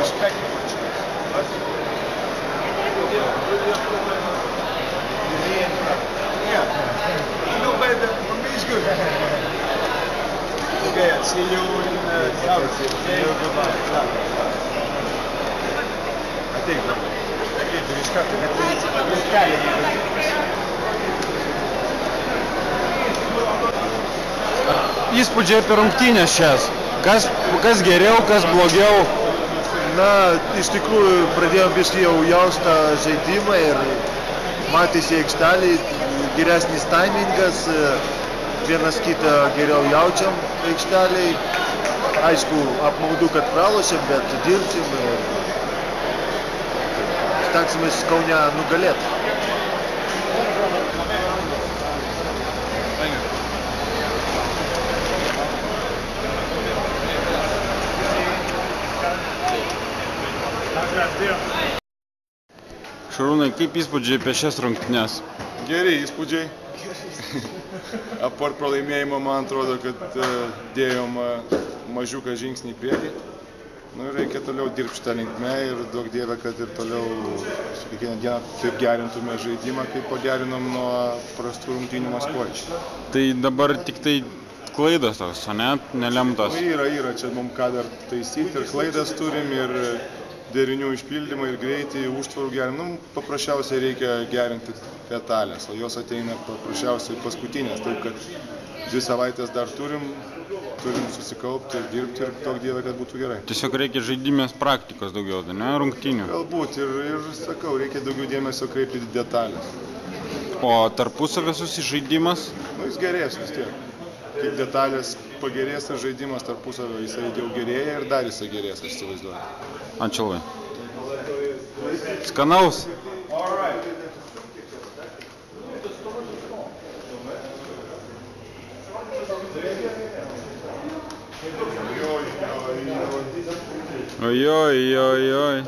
respect much. Yeah. No, but for me it's good. Okay, I'll see you in South. See you, goodbye. Ateik dabar. Ateik ir iš karto, kad kelią. Įspūdžiai apie rungtynes šias. Kas geriau, kas blogiau? Na, iš tikrųjų pradėjom biškį jau jaust tą žaidimą ir matėsi aikštelėj geresnis taimingas, vienas kitą geriau jaučiam aikštelėj. Aišku, apmaudu, kad pralošėm, bet dirbsim ir stengsimės Kaune nugalėti. Šarūnai, kaip įspūdžiai apie šias rungtynes? Geri įspūdžiai. Apart pralaimėjimo, man atrodo, kad dėjom mažiuką žingsnį į priekį. Nu, reikia toliau dirbti šitą linkme ir duok Dieve, kad ir toliau su kiekvieną dieną taip gerintume žaidimą, kaip pagerinom nuo prastų rungtynių Maskvoje. Tai dabar tik tai klaidos tos, o ne? Nelemtos. Yra, čia mums ką dar taisyti ir klaidas turim ir derinių išpildymą ir greitį, užtvarų gerinimą. Nu, paprasčiausiai reikia gerinti detalės, o jos ateina paprasčiausiai paskutinės. Taip, kad 2 savaitės dar turim susikaupti ir dirbti ir duok Dieve, kad būtų gerai. Tiesiog reikia žaidimės praktikos daugiau, ne? Rungtynių. Galbūt ir sakau, reikia daugiau dėmesio kreipti į detalės. O tarpusavio susižaidimas? Nu, jis gerės vis tiek. Kaip detalės pagerės ir žaidimas tarpusavio, jisai jau gerėja ir dar jisai gerės, aš įsivaizduoju. Ačiū labai. Skanaus. Oi.